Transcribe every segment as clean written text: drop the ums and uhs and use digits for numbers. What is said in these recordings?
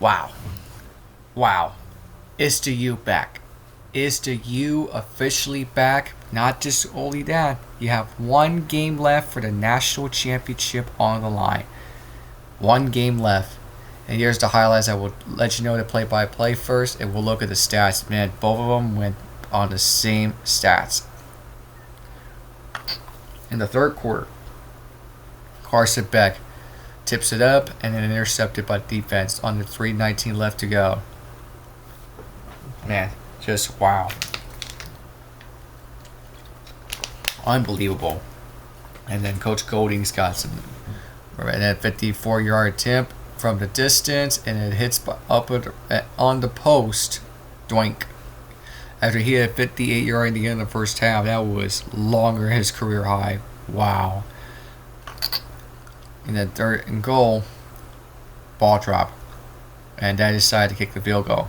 Wow. Wow. Is the U back? Is the U officially back? Not just only that, you have one game left for the national championship on the line. One game left. And here's the highlights. I will let you know the play-by-play first, and we'll look at the stats. Man, both of them went on the same stats. In the third quarter, Carson Beck tips it up and then intercepted by defense on the 3:19 left to go. Man, just wow. Unbelievable. And then Coach Golding's got some right at 54-yard attempt from the distance, and it hits up on the post. Doink. After he had 58-yard in the end of the first half, that was longer his career high. Wow. And then third and goal, ball drop. And they decided to kick the field goal.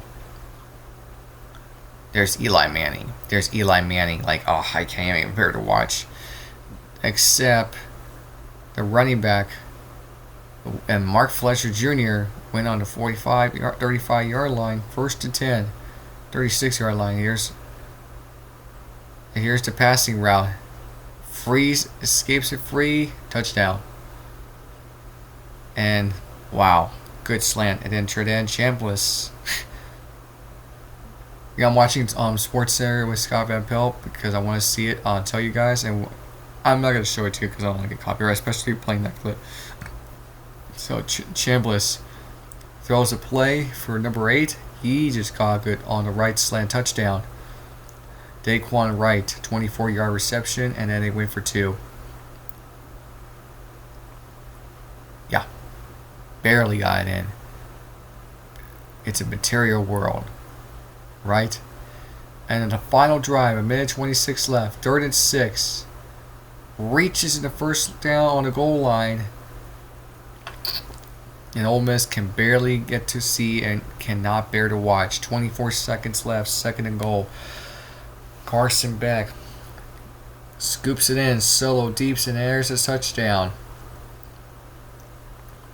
There's Eli Manning. Like, oh, I can't even bear to watch. Except the running back and Mark Fletcher Jr. went on the 35-yard line, first and 10, 36-yard line. Here's the passing route. Freeze, escapes it free, touchdown. And wow, good slant. And then Tredan Chambliss. Yeah, I'm watching Sports Center with Scott Van Pelt because I want to see it. I'll tell you guys, and I'm not going to show it to you because I don't want to get copyright, especially playing that clip. So Chambliss throws a play for number 8. He just caught good on the right slant touchdown. Daquan Wright, 24-yard reception, and then they went for 2. Yeah, barely got it in. It's a material world, right? And in the final drive, a minute 26 left, 3rd and 6, reaches in the first down on the goal line, and Ole Miss can barely get to see and cannot bear to watch. 24 seconds left, 2nd and goal. Carson Beck scoops it in, solo deeps, and there's a touchdown.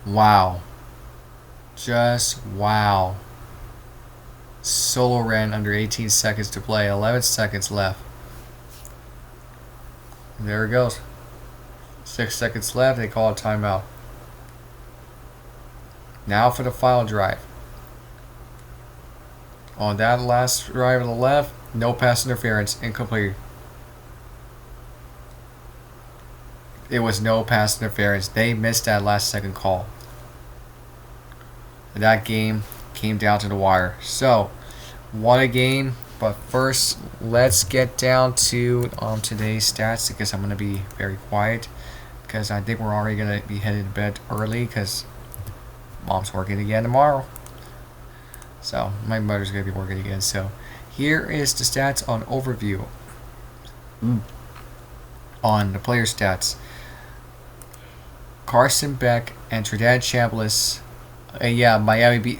Wow. Just wow. Solo ran under 18 seconds to play, 11 seconds left. And there it goes. 6 seconds left, they call a timeout. Now for the final drive. On that last drive on the left, no pass interference, incomplete. It was no pass interference. They missed that last second call. That game came down to the wire. So, what a game. But first, let's get down to today's stats because I'm going to be very quiet because I think we're already going to be headed to bed early because Mom's working again tomorrow. So, my mother's going to be working again. So, here is the stats on overview. On the player stats. Carson Beck and Tredan Chambliss. Miami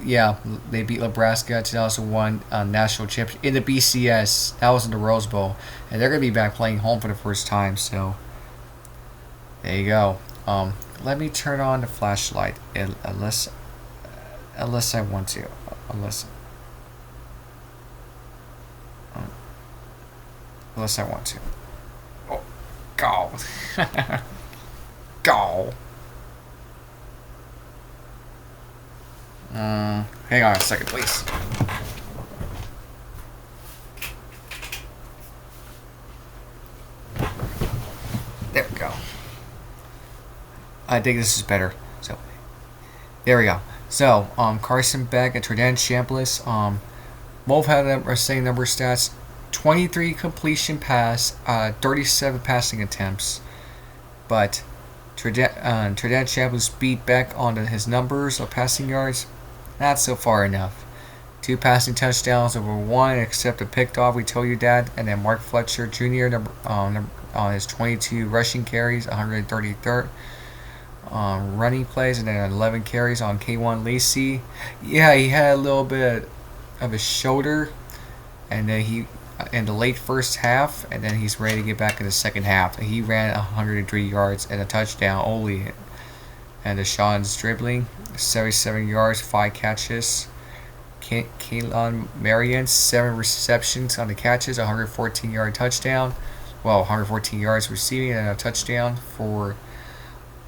they beat Nebraska 2001 national championship in the BCS. That was in the Rose Bowl, and they're gonna be back playing home for the first time. So there you go. Let me turn on the flashlight, unless I want to, unless I want to. Oh, go, go. Hang on a second, please. There we go. I think this is better. So, there we go. So, Carson Beck and Tredan Chambliss, both had the same number of stats. 23 completion pass, 37 passing attempts. But Tredan Chambliss beat Beck on his numbers of passing yards. Not so far enough. 2 passing touchdowns over 1, except a picked off. We told you that. And then Mark Fletcher Jr. On his 22 rushing carries, 133rd running plays, and then 11 carries on K1 Lacey. Yeah, he had a little bit of his shoulder, and then he in the late first half, and then he's ready to get back in the second half. He ran 103 yards and a touchdown only. And Deshaun's dribbling, 77 yards, 5 catches. Kaylon Marion, 7 receptions on the catches, 114-yard touchdown. Well, 114 yards receiving and a touchdown for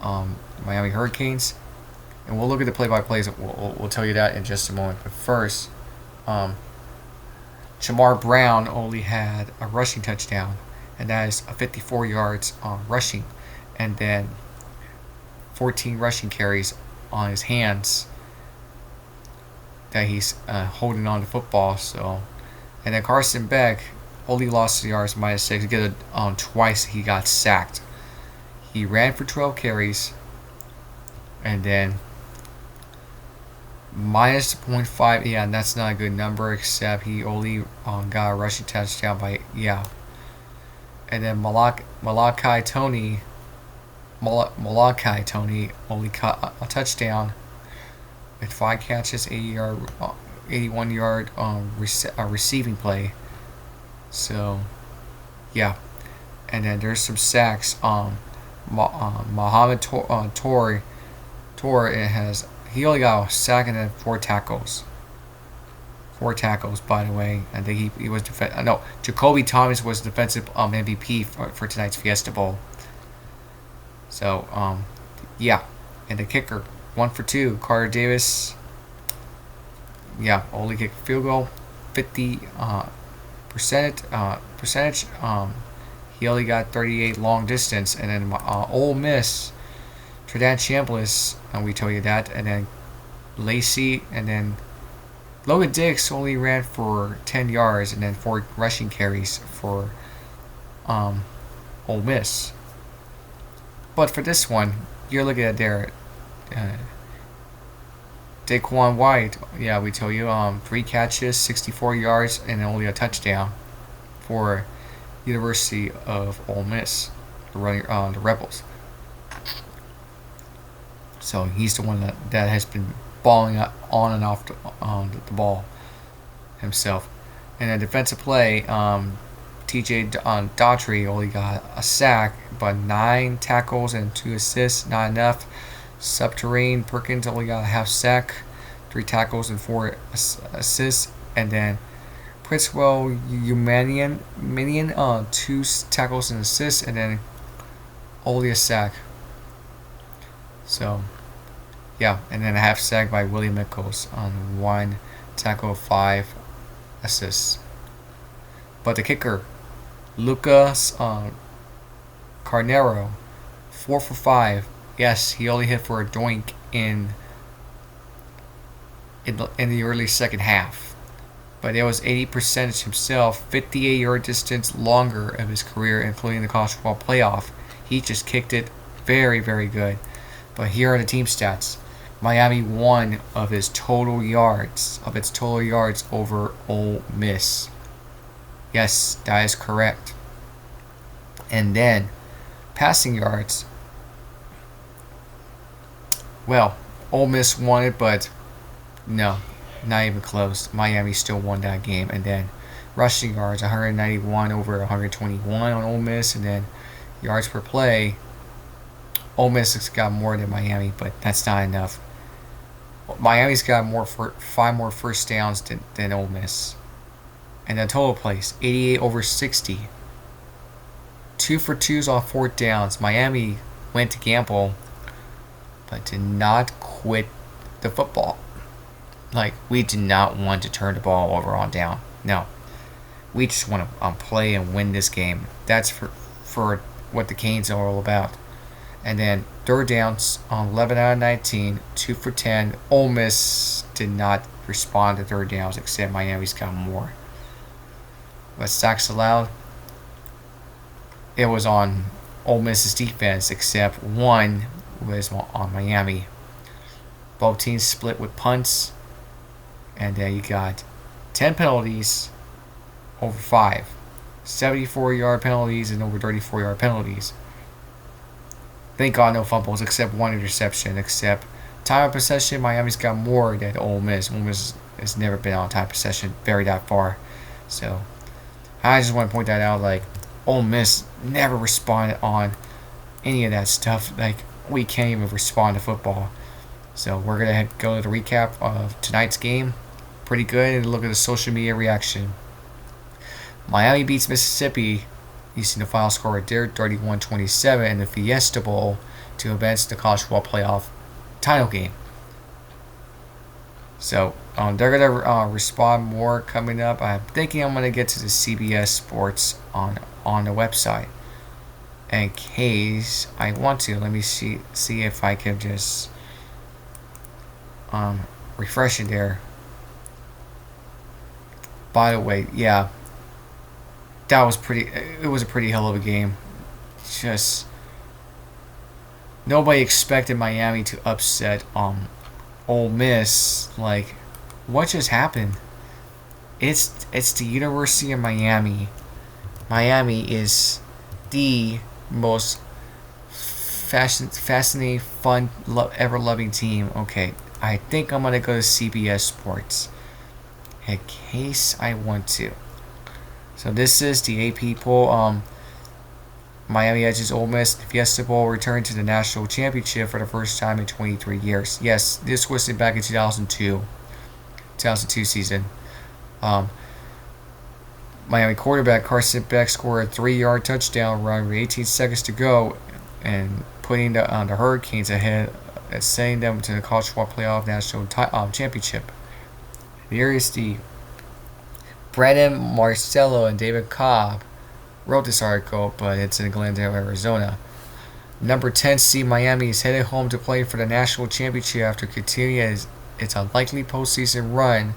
Miami Hurricanes. And we'll look at the play-by-plays. We'll tell you that in just a moment. But first, Jamar Brown only had a rushing touchdown, and that is 54 yards rushing, and then 14 rushing carries on his hands that he's holding on to football. So, and then Carson Beck only lost 2 yards, -6. Because twice he got sacked. He ran for 12 carries, and then -0.5. Yeah, and that's not a good number. Except he only got a rushing touchdown by And then Malachi Tony only caught a touchdown with 5 catches, 81-yard receiving play. So, yeah. And then there's some sacks. Mohamed Torre he only got a sack and then 4 tackles. 4 tackles, by the way. I think he was Jacoby Thomas was defensive MVP for tonight's Fiesta Bowl. So, yeah. And the kicker, 1 for 2. Carter Davis, only kicked field goal, 50 percentage. He only got 38 long distance. And then Ole Miss, Tredan Chambliss, and we told you that. And then Lacey, and then Logan Dix only ran for 10 yards and then 4 rushing carries for Ole Miss. But for this one, you're looking at their Daquan White. Yeah, we told you 3 catches, 64 yards, and only a touchdown for University of Ole Miss, the Rebels. So he's the one that has been balling on and off the ball himself. And a defensive play, TJ Daughtry only got a sack, but 9 tackles and 2 assists, not enough. Subterranean Perkins only got a half sack, 3 tackles and 4 assists. And then Pritzwell Minion, 2 tackles and assists, and then only a sack. So, yeah, and then a half sack by Willie Mickles on 1 tackle, 5 assists. But the kicker, Lucas Carnero, 4 for 5. Yes, he only hit for a doink in the early second half. But it was 80% himself, 58-yard distance longer of his career, including the college football playoff. He just kicked it very, very good. But here are the team stats. Miami won of its total yards over Ole Miss. Yes, that is correct. And then passing yards. Well, Ole Miss won it, but no, not even close. Miami still won that game. And then rushing yards, 191 over 121 on Ole Miss, and then yards per play. Ole Miss has got more than Miami, but that's not enough. Miami's got 5 more first downs than Ole Miss. And the total plays, 88 over 60. 2 for 2s on 4th downs. Miami went to gamble, but did not quit the football. Like, we did not want to turn the ball over on down. No. We just want to play and win this game. That's for what the Canes are all about. And then 3rd downs on 11 out of 19, 2 for 10. Ole Miss did not respond to 3rd downs, except Miami's got more. But sacks allowed, it was on Ole Miss's defense, except 1 was on Miami. Both teams split with punts, and then you got 10 penalties over 5, 74-yard penalties and over 34-yard penalties. Thank God no fumbles, except 1 interception. Except time of possession, Miami's got more than Ole Miss. Ole Miss has never been on time of possession very that far. So I just want to point that out. Like, Ole Miss never responded on any of that stuff. Like, we can't even respond to football. So we're going to go to the recap of tonight's game. Pretty good. And look at the social media reaction. Miami beats Mississippi using the final score right there, 31-27 in the Fiesta Bowl to advance the college football playoff title game. So they're going to respond more coming up. I'm thinking I'm going to get to the CBS Sports on the website. In case I want to, let me see if I can just refresh it there. By the way, yeah, that was pretty. It was a pretty hell of a game. Just nobody expected Miami to upset Ole Miss. Like, what just happened? It's the University of Miami. Miami is the most fascinating, fun, ever-loving team. Okay, I think I'm gonna go to CBS Sports in case I want to. So this is the AP poll. Miami edges Ole Miss. The Fiesta Bowl returned to the national championship for the first time in 23 years. Yes, this was back in 2002 season. Miami quarterback Carson Beck scored a 3-yard touchdown run with 18 seconds to go and putting the Hurricanes ahead and sending them to the college football playoff national championship. Here is the Brandon Marcello and David Cobb wrote this article, but it's in Glendale, Arizona. Number 10 seed Miami is headed home to play for the national championship after continuing its unlikely postseason run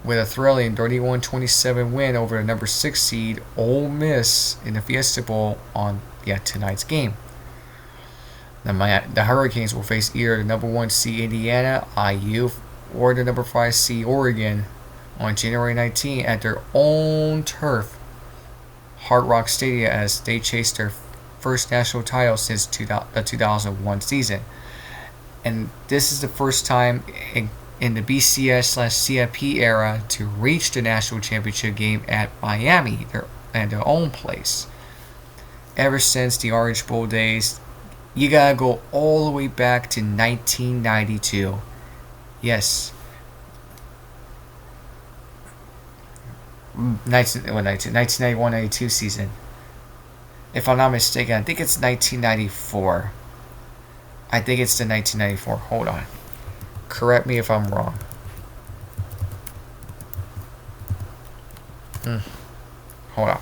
with a thrilling 31-27 win over the number 6 seed Ole Miss in the Fiesta Bowl on tonight's game. The Hurricanes will face either the number 1 seed Indiana, IU, or the number 5 seed Oregon on January 19 at their own turf, Hard Rock Stadium, as they chase their first national title since the 2001 season. And this is the first time in the BCS/CFP era to reach the national championship game at Miami, their own place. Ever since the Orange Bowl days, you gotta go all the way back to 1992. Yes. 1991-92 season. If I'm not mistaken, I think it's 1994. I think it's the 1994. Hold on. Correct me if I'm wrong. Hold on.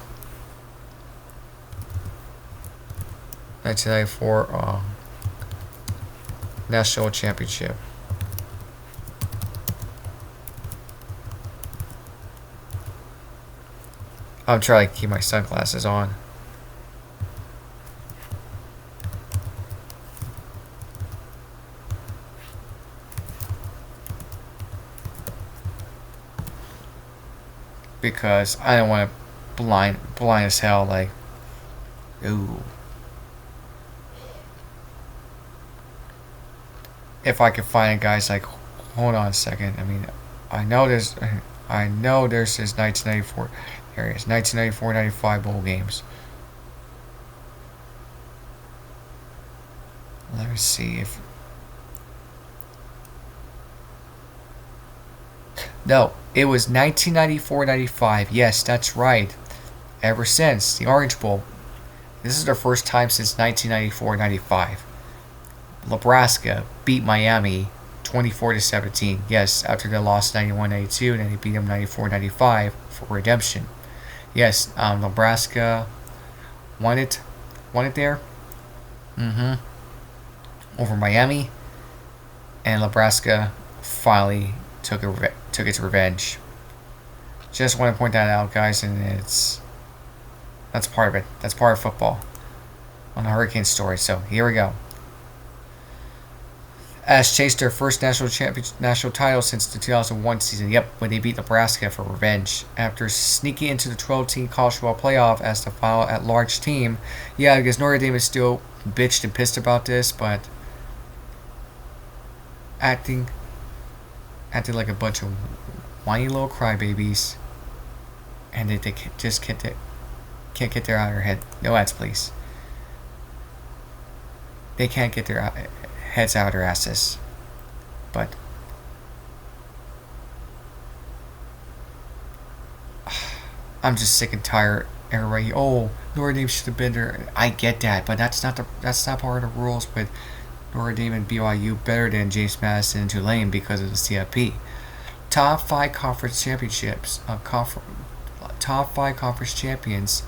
1994 National Championship. I'm trying to keep my sunglasses on. Because I don't want to blind as hell, like, ooh. If I could find it, guys, like, hold on a second. I mean, I know there's this 1994 areas, 1994-95 bowl games. Let me see if. No, it was 1994-95. Yes, that's right. Ever since the Orange Bowl. This is their first time since 1994-95. Nebraska beat Miami 24-17. Yes, after they lost 91-92, and then they beat them 94-95 for redemption. Yes, Nebraska won it there. Over Miami, and Nebraska finally took its revenge. Just want to point that out, guys, and that's part of it. That's part of football on the Hurricane story. So here we go. As chased their first national title since the 2001 season. Yep, when they beat Nebraska for revenge. After sneaking into the 12-team college football playoff as the final at-large team. Yeah, because Notre Dame is still bitched and pissed about this, but acting like a bunch of whiny little crybabies, and they just can't get their out of their head. No ads, please. They can't get their heads out of their asses. But I'm just sick and tired. Everybody, oh, Notre Dame should have been there. I get that, but that's not part of the rules with Notre Dame and BYU better than James Madison and Tulane because of the CFP. Top 5 conference championships, top 5 conference champions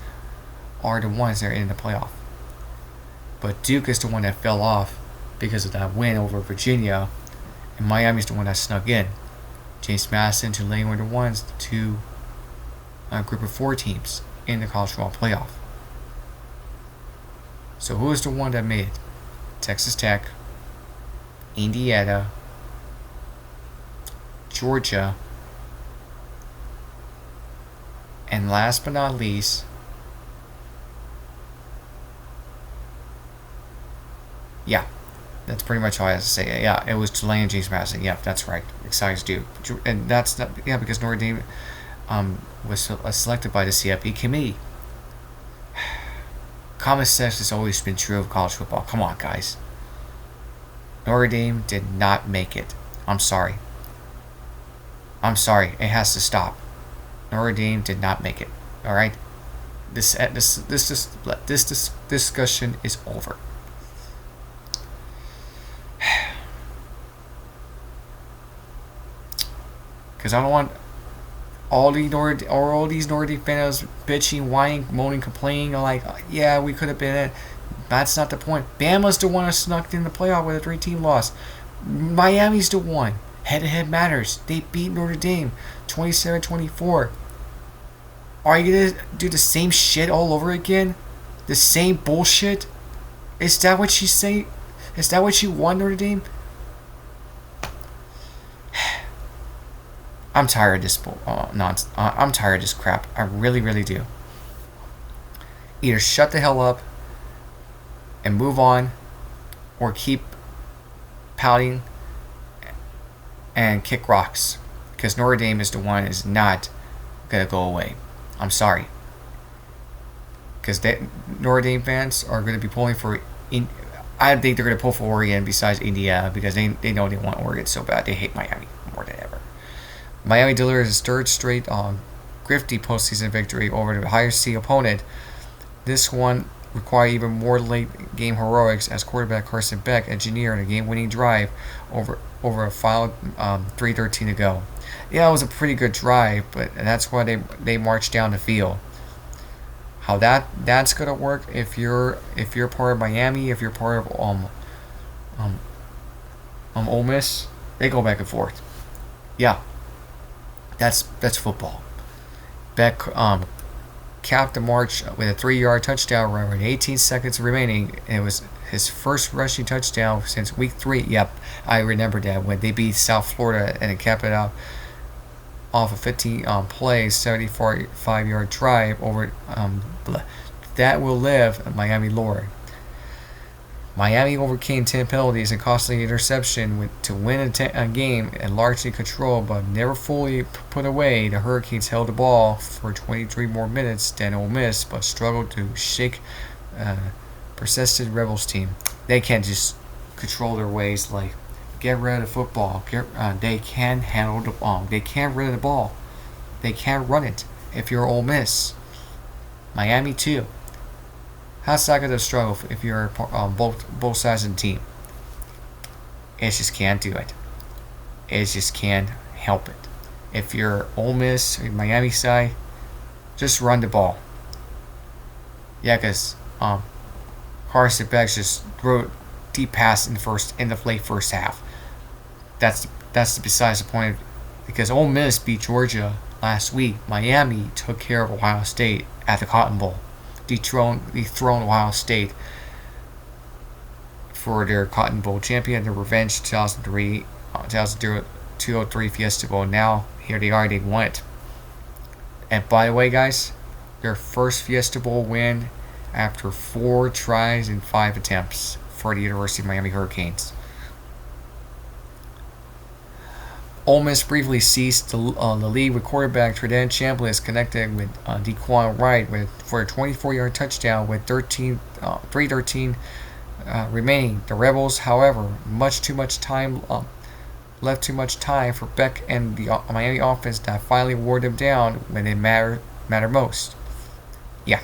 are the ones that are in the playoff. But Duke is the one that fell off because of that win over Virginia, and Miami's the one that snuck in. James Madison and Tulane were the ones, the two group of 4 teams in the college football playoff. So who is the one that made it? Texas Tech, Indiana, Georgia, and last but not least, yeah, that's pretty much all I have to say. Yeah, it was Tulane and James Madison. Yeah, that's right. Besides Duke, and that's not because Notre Dame was selected by the CFP committee. Common sense has always been true of college football. Come on, guys. Notre Dame did not make it. I'm sorry. It has to stop. Notre Dame did not make it. All right. This discussion is over. Because I don't want all these Notre Dame fans bitching, whining, moaning, complaining, like, yeah, we could have been it. That's not the point. Bama's the one that snuck in the playoff with a 3-team loss. Miami's the one. Head-to-head matters. They beat Notre Dame 27-24. Are you going to do the same shit all over again? The same bullshit? Is that what you say? Is that what you want, Notre Dame? I'm tired of this nonsense. I'm tired of this crap. I really, really do. Either shut the hell up and move on, or keep pouting and kick rocks. Because Notre Dame is the one is not gonna go away. I'm sorry. Because Notre Dame fans are gonna be pulling for. I think they're gonna pull for Oregon besides Indiana because they know they want Oregon so bad. They hate Miami more than ever. Miami delivers its third straight grifty postseason victory over the higher seed opponent. This one required even more late game heroics as quarterback Carson Beck engineered a game-winning drive over a final 3:13 to go. Yeah, it was a pretty good drive, but that's why they marched down the field. How that's gonna work if you're part of Miami, if you're part of Ole Miss, they go back and forth. Yeah. That's football. Beck capped the march with a 3-yard touchdown run with 18 seconds remaining. It was his first rushing touchdown since week 3. Yep, I remember that when they beat South Florida and it capped it off a 15 play, 75-yard drive over. That will live in Miami lore. Miami overcame 10 penalties and costly interception to win a game and largely controlled but never fully put away. The Hurricanes held the ball for 23 more minutes than Ole Miss but struggled to shake persistent Rebels team. They can't just control their ways like get rid of the football. They can handle the ball. They can't rid of the ball. They can't run it. If you're Ole Miss, Miami too. How's that going to struggle if you're both sides of the team? It just can't do it. It just can't help it. If you're Ole Miss or Miami side, just run the ball. Yeah, because Carson Beck just threw a deep pass in the late first half. That's besides the point. Because Ole Miss beat Georgia last week. Miami took care of Ohio State at the Cotton Bowl. Dethroned Ohio State for their Cotton Bowl champion, their revenge 2003 Fiesta Bowl. Now here they are, they won it. And by the way, guys, their first Fiesta Bowl win after 4 tries and 5 attempts for the University of Miami Hurricanes. Ole Miss briefly seized the lead with quarterback Tredent Chambliss connected with Dequan Wright for a 24-yard touchdown with 3:13 remaining. The Rebels, however, left too much time for Beck and the Miami offense that finally wore them down when it mattered most. Yeah.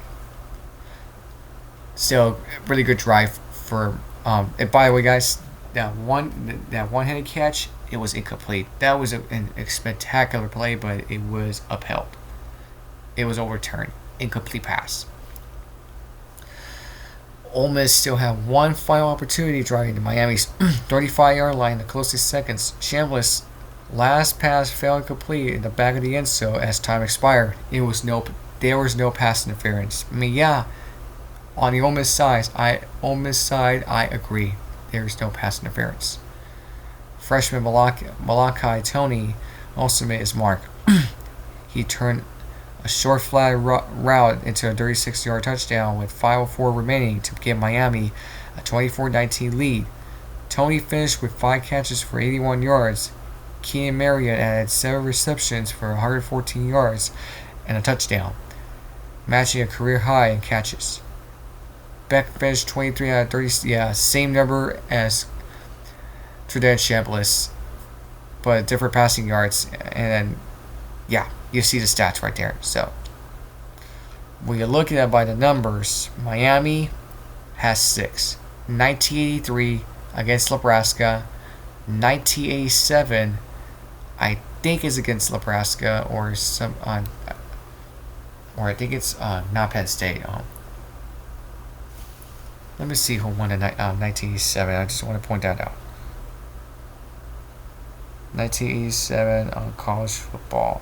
Still, really good drive for. And by the way, guys, that one-handed catch, it was incomplete. That was a spectacular play, but it was upheld. It was overturned. Incomplete pass. Ole Miss still have one final opportunity driving to Miami's 35-yard line in the closest seconds. Chambliss' last pass failed complete in the back of the end zone as time expired. There was no pass interference. I mean, yeah, on the Ole Miss side, I agree. There's no pass interference. Freshman Malachi Tony also made his mark. He turned a short flat route into a 36-yard touchdown with 5:04 remaining to give Miami a 24-19 lead. Tony finished with 5 catches for 81 yards. Keenan Marriott added 7 receptions for 114 yards and a touchdown, matching a career high in catches. Beck finished 23 out of 30. Yeah, same number as Tredent Chambliss, but different passing yards. And then, yeah, you see the stats right there. So, when you're looking at by the numbers, Miami has 6. 1983 against Nebraska. 1987, I think, is against Nebraska or I think it's not Penn State. Let me see who won in 1987. I just want to point that out. 1987 on college football.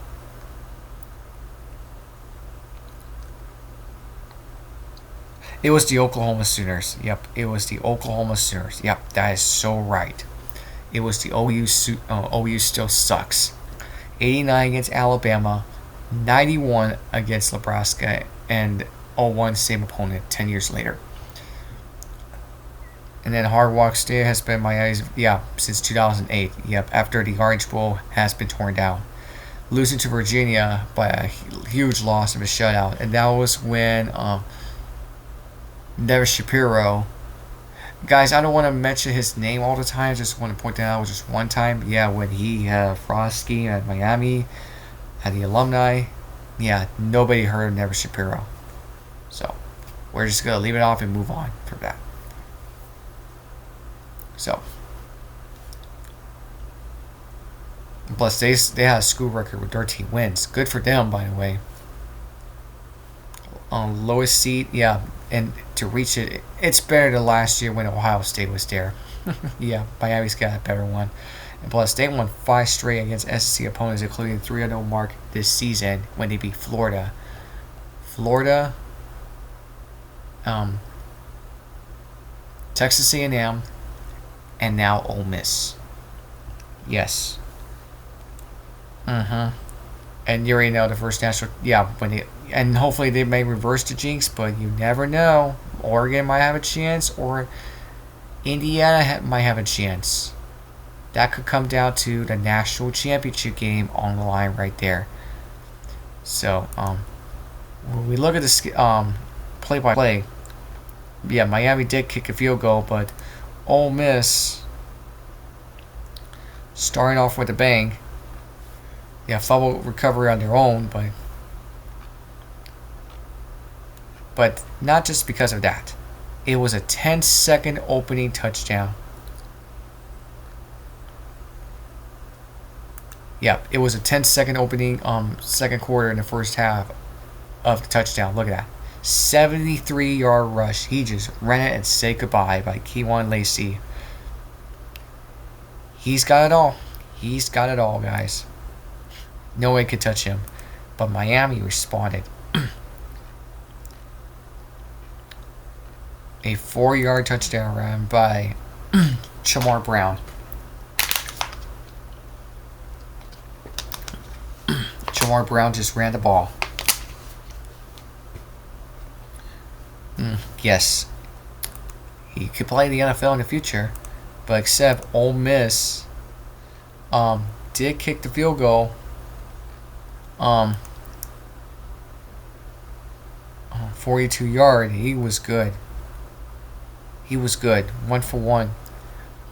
It was the Oklahoma Sooners. Yep, it was the Oklahoma Sooners. Yep, that is so right. It was the OU. OU still sucks. 89 against Alabama, 91 against Nebraska, and 0-1 same opponent 10 years later. And then Hard Rock Stadium has been Miami's, since 2008. Yep, after the Orange Bowl has been torn down. Losing to Virginia by a huge loss of a shutout. And that was when Never Shapiro. Guys, I don't want to mention his name all the time. I just want to point that out just one time. Yeah, when he had Frosky at Miami, at the alumni. Yeah, nobody heard of Never Shapiro. So, we're just going to leave it off and move on from that. So, plus they had a school record with 13 wins. Good for them, by the way. Lowest seed, yeah, and to reach it, it's better than last year when Ohio State was there. Yeah, Miami's got a better one. And plus, they won 5 straight against SEC opponents, including the 3-0 mark this season when they beat Florida. Texas A&M, and now Ole Miss. Yes. And you already know the first national. Yeah, and hopefully they may reverse the jinx, but you never know. Oregon might have a chance, or Indiana might have a chance. That could come down to the national championship game on the line right there. So, when we look at this play-by-play, yeah, Miami did kick a field goal, but Ole Miss starting off with a bang. Yeah, fumble recovery on their own, but not just because of that. It was a 10-second opening touchdown. Yeah, it was a 10-second opening second quarter in the first half of the touchdown. Look at that. 73-yard rush. He just ran it and said goodbye by Keywan Lacey. He's got it all. He's got it all, guys. No one could touch him. But Miami responded. A 4-yard touchdown run by Chamar Brown. Chamar Brown just ran the ball. Yes. He could play in the NFL in the future. But except Ole Miss did kick the field goal. 42-yard. He was good. He was good. 1 for 1.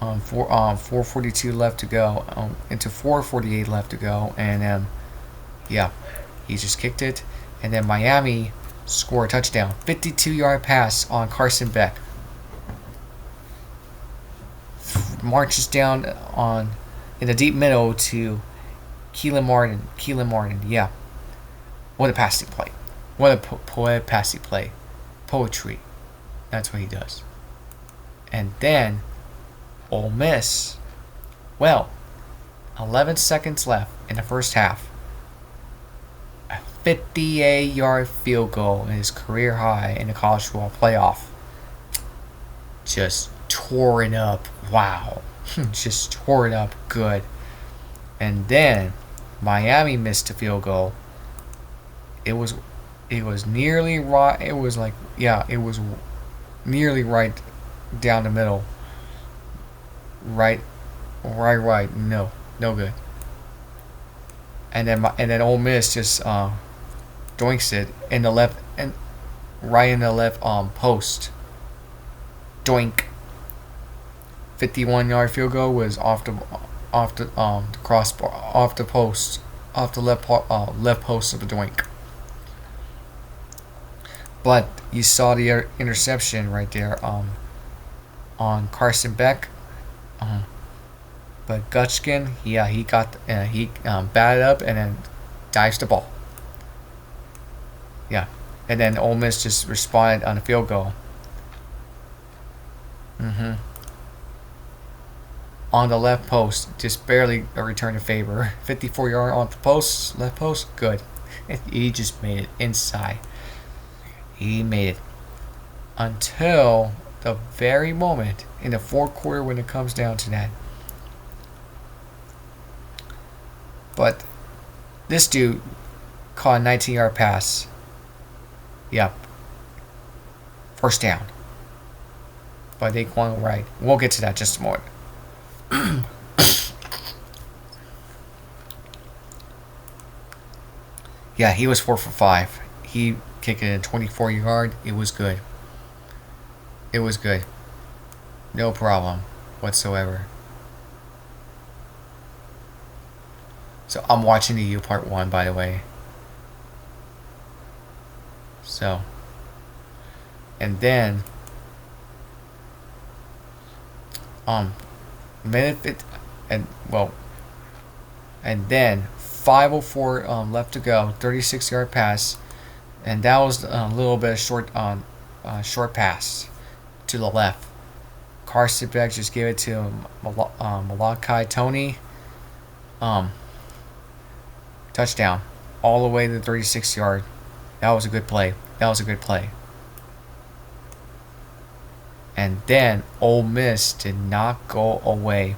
4:42 left to go. Into 4:48 left to go, and yeah, he just kicked it, and then Miami scored a touchdown. 52-yard pass on Carson Beck. Marches down in the deep middle to Keelan Martin. Yeah, what a passing play. What a passing play. Poetry. That's what he does. And then Ole Miss. Well, 11 seconds left in the first half. A 58-yard field goal in his career high in the college football playoff. Just tore it up. Wow. Just tore it up good. And then Miami missed a field goal. It was nearly right. It was nearly right down the middle. Right. No good. And then Ole Miss just doinks it in the left and right in the left post. Doink. 51-yard field goal was off the crossbar, off the post, off the left post of the doink. But you saw the interception right there on Carson Beck. But Gutchkin, he batted up and then dives the ball. Yeah, and then Ole Miss just responded on the field goal. On the left post, just barely a return to favor. 54-yard on the post, left post, good. He just made it inside. He made it until the very moment in the fourth quarter when it comes down to that. But this dude caught a 19-yard pass. Yep. First down. But they going right. We'll get to that just a moment. Yeah, he was 4 for 5. He kicked it in 24-yard. It was good. No problem whatsoever. So I'm watching the U Part 1, by the way. So, and then and then 5:04 left to go, 36-yard pass, and that was a little bit of short pass to the left. Carson Beck just gave it to Malachi Tony. Touchdown, all the way to the 36-yard. That was a good play. And then Ole Miss did not go away.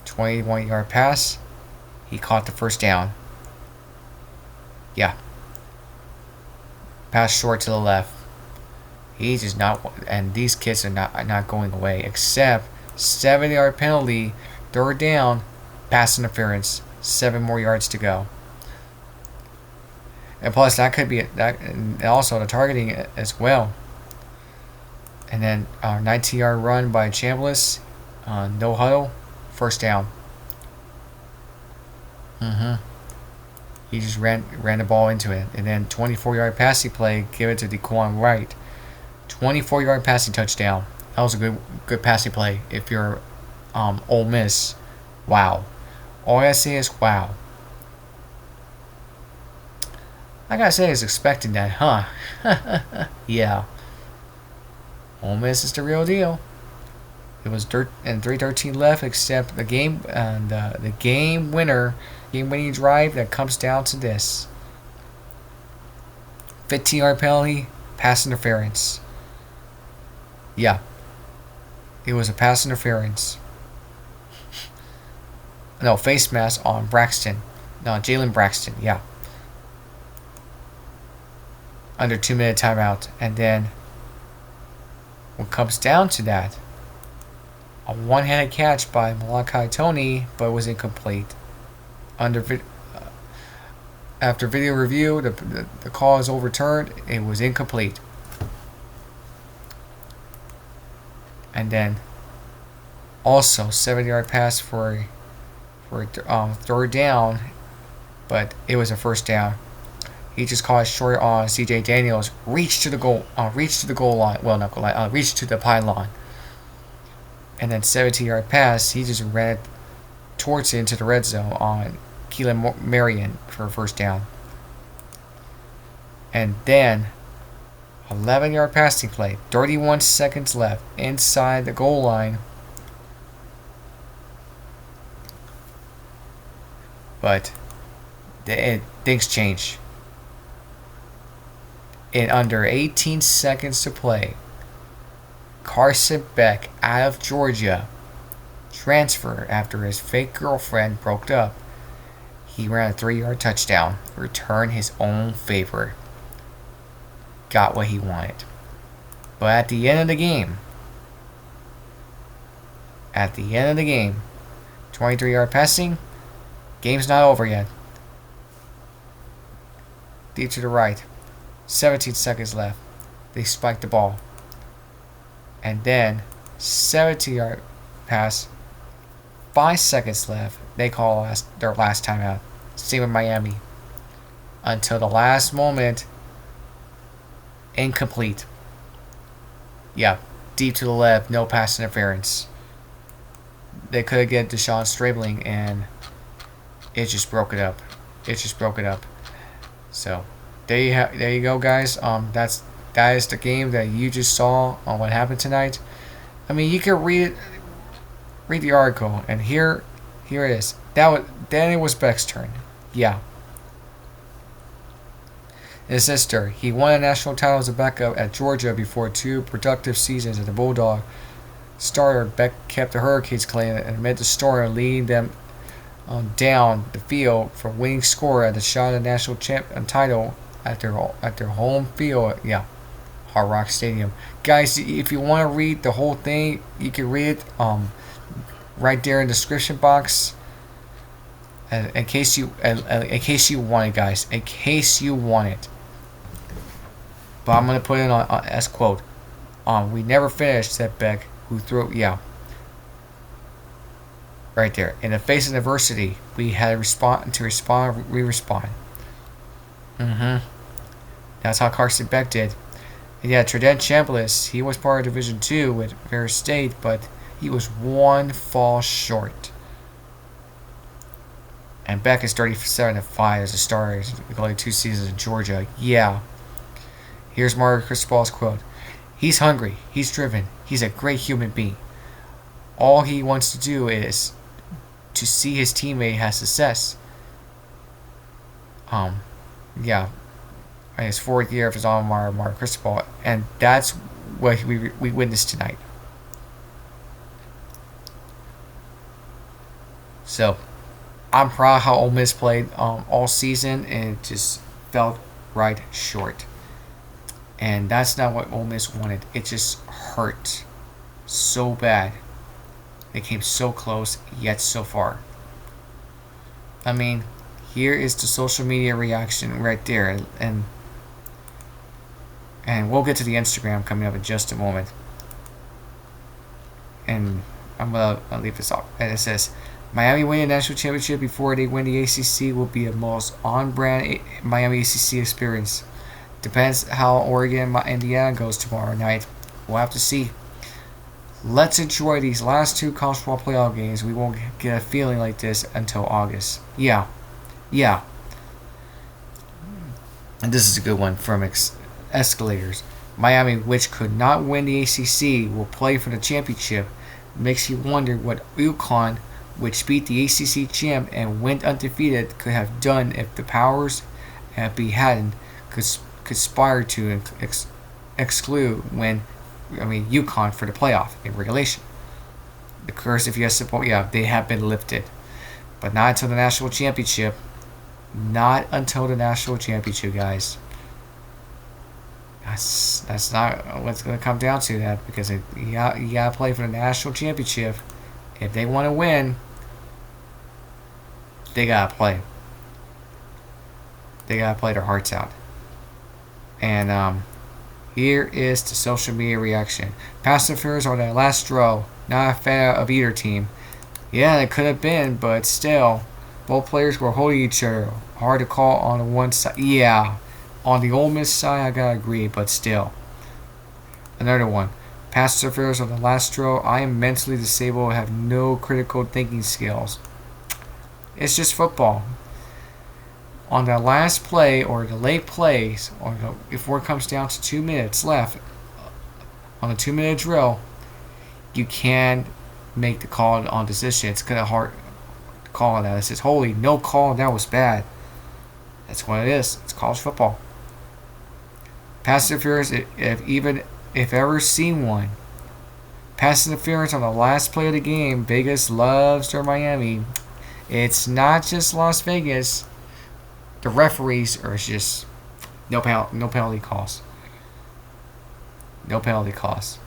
21-yard pass. He caught the first down. Yeah. Pass short to the left. He's just not, and these kids are not going away. Except 7-yard penalty, third down, pass interference, 7 more yards to go. And plus, that could be that, and also the targeting as well. And then 19-yard run by Chambliss, no huddle, first down. He just ran the ball into it, and then 24-yard passing play, give it to DeQuan Wright. 24-yard passing touchdown. That was a good passing play. If you're Ole Miss, wow. All I say is wow. I gotta say, I was expecting that, huh? Yeah. Ole Miss is the real deal. It was dirt and 3:13 left, except the game and the game-winning drive that comes down to this: 15-yard penalty, pass interference. Yeah, it was a pass interference. No, face mask on Braxton. No, Jalen Braxton. Yeah. Under 2-minute timeout, and then what comes down to that, a one-handed catch by Malachi Tony, but it was incomplete. After video review, the call is overturned. It was incomplete. And then also 70-yard pass for third down, but it was a first down. He just caught it short on C.J. Daniels. Reached to the goal line. Well, not goal line. Reached to the pylon. And then 17-yard pass. He just ran it towards it into the red zone on Keelan Marion for a first down. And then 11-yard passing play. 31 seconds left inside the goal line. But things change. In under 18 seconds to play, Carson Beck out of Georgia, transfer after his fake girlfriend broke up. He ran a 3-yard touchdown, returned his own favor. Got what he wanted. But at the end of the game, 23-yard passing, game's not over yet. Deep to the right. 17 seconds left. They spiked the ball. And then 17-yard pass. 5 seconds left. They call their last timeout. Same with Miami. Until the last moment. Incomplete. Yeah. Deep to the left. No pass interference. They could have get Deshaun Strabling and it just broke it up. So there you go, guys. That is the game that you just saw on what happened tonight. I mean, you can read the article, and here it is. Then it was Beck's turn. Yeah. His sister. He won a national title as a backup at Georgia before 2 productive seasons as a Bulldog starter. Beck kept the Hurricanes clean and amid the storm, leading them down the field for winning score at the shot at the national title at their home field. Yeah, Hard Rock Stadium. Guys, if you want to read the whole thing, you can read it right there in the description box. In case you want it, guys. In case you want it. But I'm gonna put it on as quote. We never finished, said Beck, who threw. Yeah. Right there. In the face of adversity, we had to respond. We respond. That's how Carson Beck did. And yeah, Trident Chambliss, he was part of Division 2 with Ferris State, but he was one fall short. And Beck is 37-5 as a starter, with only 2 seasons in Georgia. Yeah. Here's Mario Cristobal's quote. He's hungry. He's driven. He's a great human being. All he wants to do is to see his teammate have success. Yeah. In his 4th year of his alma mater, Mario Cristobal, and that's what we witnessed tonight. So, I'm proud how Ole Miss played all season, and it just felt right short. And that's not what Ole Miss wanted. It just hurt so bad. They came so close, yet so far. I mean, here is the social media reaction right there, and we'll get to the Instagram coming up in just a moment. And I'm gonna leave this off. And it says, Miami winning the national championship before they win the ACC will be the most on-brand Miami ACC experience. Depends how Oregon and Indiana goes tomorrow night. We'll have to see. Let's enjoy these last 2 college football playoff games. We won't get a feeling like this until August. Yeah. And this is a good one from Escalators. Miami, which could not win the ACC, will play for the championship. Makes you wonder what UConn, which beat the ACC champ and went undefeated, could have done if the powers that be hadn't conspired to exclude UConn for the playoff in regulation. The curse, if you guys support, they have been lifted, but not until the national championship. Not until the national championship, guys. That's not what's going to come down to, that, because you got to play for the national championship. If they want to win, they got to play. They got to play their hearts out. And Here is the social media reaction. Pass interference on that last throw. Not a fan of either team. Yeah, it could have been, but still. Both players were holding each other. Hard to call on the one side. Yeah, on the Ole Miss side, I gotta agree, but still. Another one. Pass interference on the last throw. I am mentally disabled and have no critical thinking skills. It's just football. On the last play or the late plays, or before it comes down to 2 minutes left, on a 2-minute drill, you can make the call on decision. It's kind of hard to call on that. It says, holy, no call, that was bad. That's what it is. It's college football. Pass interference, if ever seen one. Pass interference on the last play of the game. Vegas loves their Miami. It's not just Las Vegas. The referees are just no penalty calls. No penalty calls.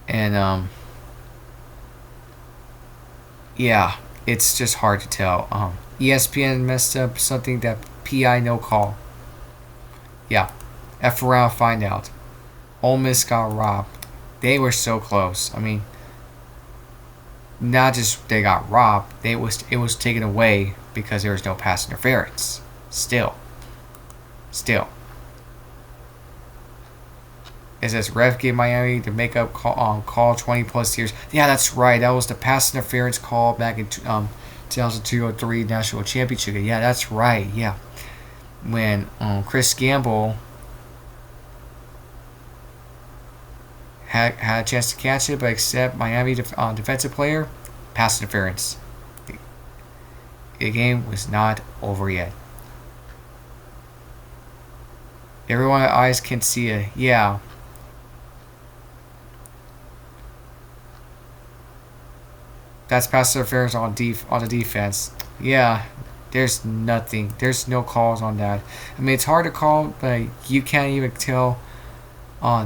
And yeah, it's just hard to tell. ESPN messed up something that PI no call. Yeah, F around, find out. Ole Miss got robbed. They were so close. I mean, not just they got robbed, it was taken away because there was no pass interference. Still. It says ref gave Miami the makeup call 20 plus years. Yeah, that's right. That was the pass interference call back in 2002-03 national championship. Yeah, that's right. Yeah, when Chris Gamble had a chance to catch it, but except Miami defensive player, pass interference. The game was not over yet. Everyone's eyes can see it. Yeah. That's pass interference on the defense. Yeah. There's nothing. There's no calls on that. I mean, it's hard to call, but you can't even tell.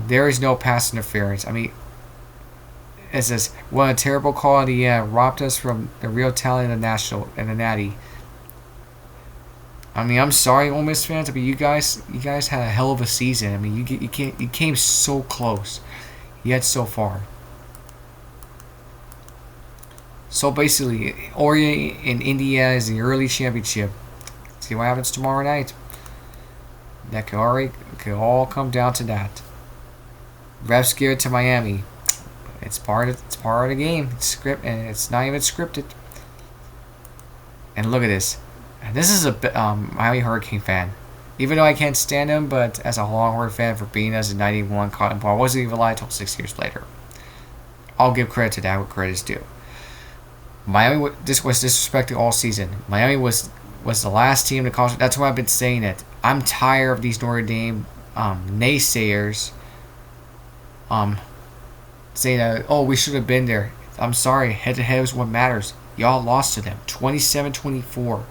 There is no pass interference. I mean, it says, what a terrible call at the end. Robbed us from the real talent in the national and the Natty. I mean, I'm sorry, Ole Miss fans. I mean, you guys had a hell of a season. I mean, you came so close, yet so far. So basically, Oregon and Indiana is the early championship. See what happens tomorrow night. That could all come down to that. Refs give it to Miami. It's part of the game. It's and it's not even scripted. And look at this. And this is a Miami Hurricane fan. Even though I can't stand him, but as a Longhorn fan for being as a 91 Cotton Ball, I wasn't even alive until 6 years later. I'll give credit to that, what credit is due. Miami, this was disrespected all season. Miami was the last team to college. That's why I've been saying it. I'm tired of these Notre Dame naysayers saying that, oh, we should have been there. I'm sorry, head-to-head is what matters. Y'all lost to them 27-24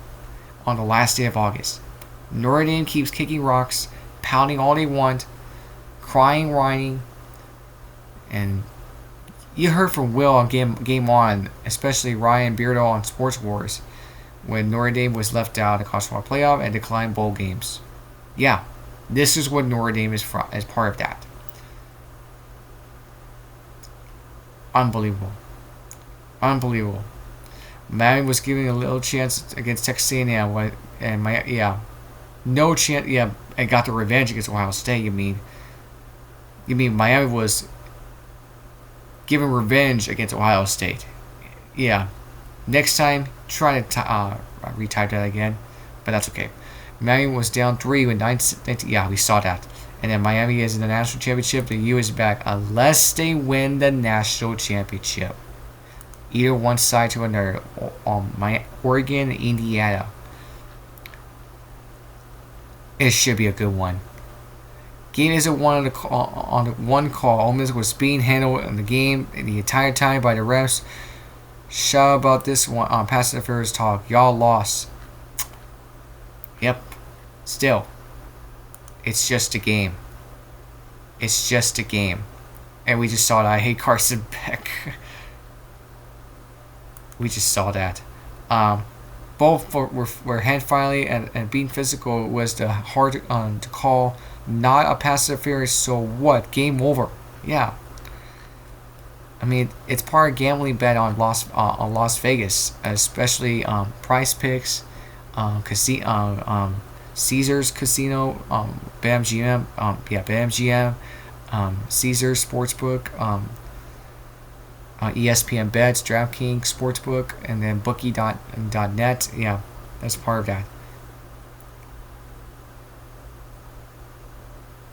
on the last day of August. Notre Dame keeps kicking rocks, pounding all they want, crying, whining, and you heard from Will on game on, especially Ryan Beardo on Sports Wars, when Notre Dame was left out of the college football playoff and declined bowl games. Yeah, this is what Notre Dame is as part of that. Unbelievable. Miami was giving a little chance against Texas A&M, and no chance. Yeah, and got the revenge against Ohio State. You mean Miami was giving revenge against Ohio State? Yeah. Next time, try to retype that again, but that's okay. Miami was down 3 with 9. Yeah, we saw that. And then Miami is in the national championship. The U is back unless they win the national championship. Either one side to another. Oregon, Indiana. It should be a good one. Game isn't one on the one call. Ole Miss was being handled in the game the entire time by the refs. Shut about this one on pass interference talk. Y'all lost. Yep. Still, it's just a game. It's just a game. And we just saw that. I hate Carson Beck. We just saw that. both were hand filing and being physical was the hard to call. Not a pass interference. So what? Game over. Yeah. I mean, it's part of gambling bet on Las Vegas, especially Price Picks, Caesars Casino, BetMGM, BetMGM, Caesars Sportsbook, ESPN Bets, DraftKings Sportsbook, and then Bookie.net. Yeah, that's part of that.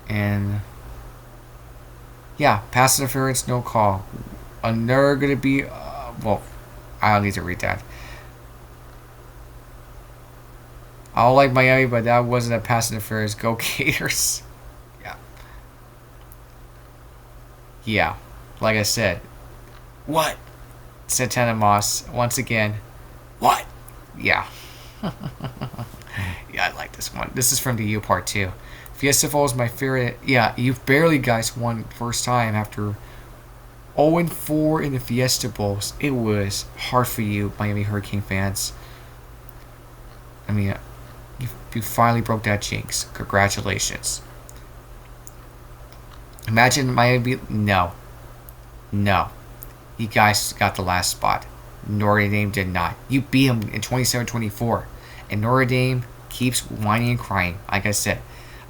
And yeah, pass interference, no call. Another gonna be, well, I don't need to read that. I don't like Miami, but that wasn't a pass interference. Go Gators. Yeah. Yeah. Like I said. What? Santana Moss, once again. What? Yeah. Yeah, I like this one. This is from the U part 2. Fiesta Bowl is my favorite. Yeah, you barely guys won first time after 0-4 in the Fiesta Bowls. It was hard for you, Miami Hurricane fans. I mean, you finally broke that jinx. Congratulations. Imagine Miami. No. No. You guys got the last spot. Notre Dame did not. You beat them in 27-24. And Notre Dame keeps whining and crying. Like I said,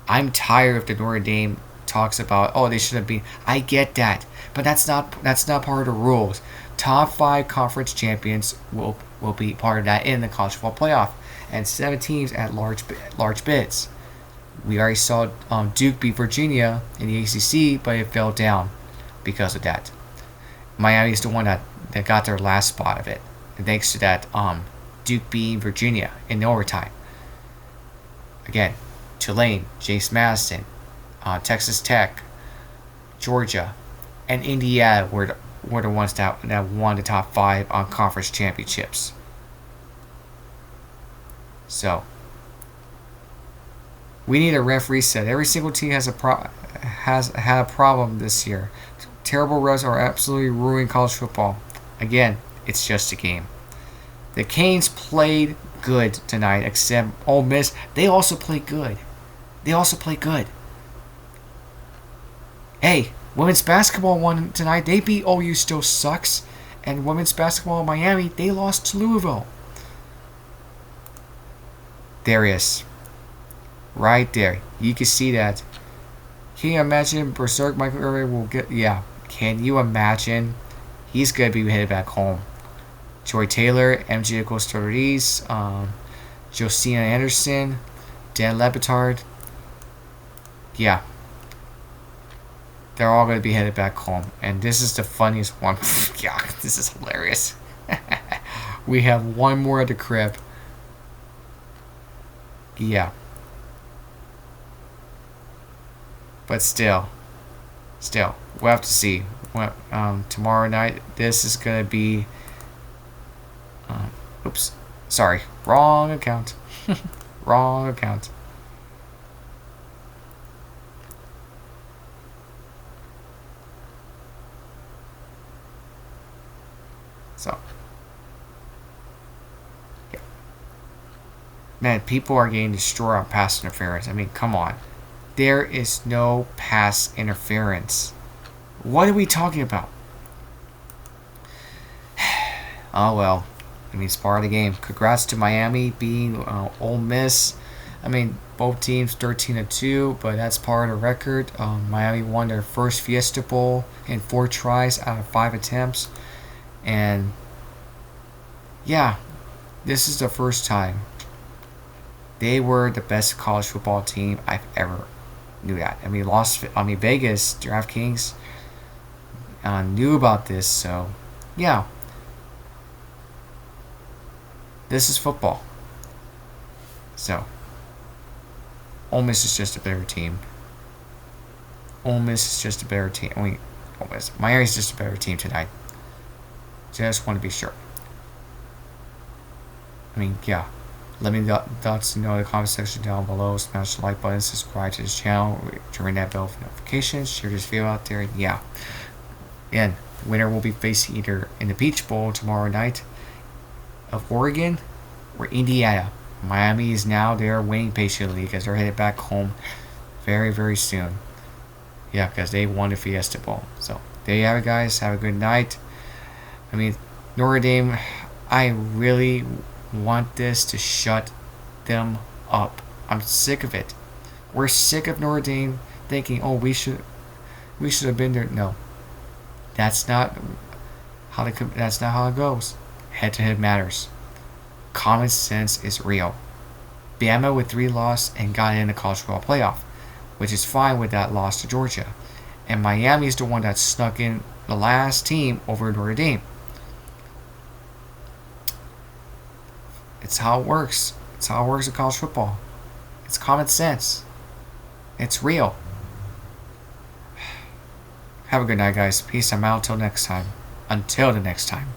I'm tired of the Notre Dame talks about, oh, they should have been. I get that. But that's not part of the rules. Top 5 conference champions will be part of that in the college football playoff. And 7 teams at large bids. We already saw Duke beat Virginia in the ACC, but it fell down because of that. Miami is the one that got their last spot of it, and thanks to that Duke beating Virginia in overtime. Again, Tulane, James Madison, Texas Tech, Georgia, and Indiana were the ones that won the top 5 on conference championships. So we need a ref reset. Every single team has had a problem this year. Terrible refs are absolutely ruining college football. Again, it's just a game. The Canes played good tonight, except Ole Miss. They also played good. Hey, women's basketball won tonight. They beat OU, still sucks. And women's basketball in Miami, they lost to Louisville. There he is. Right there. You can see that. Can you imagine Berserk Michael Irvin will get... Yeah. Can you imagine? He's going to be headed back home. Joy Taylor, MJ Acosta-Ruiz, Josina Anderson, Dan Lebitard. Yeah. They're all going to be headed back home. And this is the funniest one. Yeah, this is hilarious. We have one more at the crib. Yeah. But still, we'll have to see. Tomorrow night, this is going to be... oops. Sorry. Wrong account. Wrong account. So. Yeah. Man, people are getting destroyed on pass interference. I mean, come on. There is no pass interference. What are we talking about? Oh, well. I mean, it's part of the game. Congrats to Miami being Ole Miss. I mean, both teams 13-2, but that's part of the record. Miami won their first Fiesta Bowl in 4 tries out of 5 attempts. And, yeah, this is the first time. They were the best college football team I've ever knew that. I mean, Vegas, DraftKings knew about this, so, yeah. This is football. So, Ole Miss is just a better team. Ole Miss is just a better team. I mean, Ole Miss. Miami's just a better team tonight. Just want to be sure. I mean, yeah. Let me thoughts know in the comment section down below. Smash the like button, subscribe to this channel, ring that bell for notifications, share this video out there, yeah. And winner will be facing either in the Beach Bowl tomorrow night of Oregon We're Indiana. Miami is now there waiting patiently because they're headed back home very, very soon. Yeah, because they won the Fiesta Bowl. So there you have it, guys. Have a good night. I mean, Notre Dame, I really want this to shut them up. I'm sick of it. We're sick of Notre Dame thinking, oh, we should have been there. No, that's not how it goes. Head-to-head matters. Common sense is real. Bama with 3 losses and got in the college football playoff, which is fine with that loss to Georgia. And Miami is the one that snuck in the last team over Notre Dame. It's how it works. It's how it works in college football. It's common sense. It's real. Have a good night, guys. Peace. I'm out until next time. Until the next time.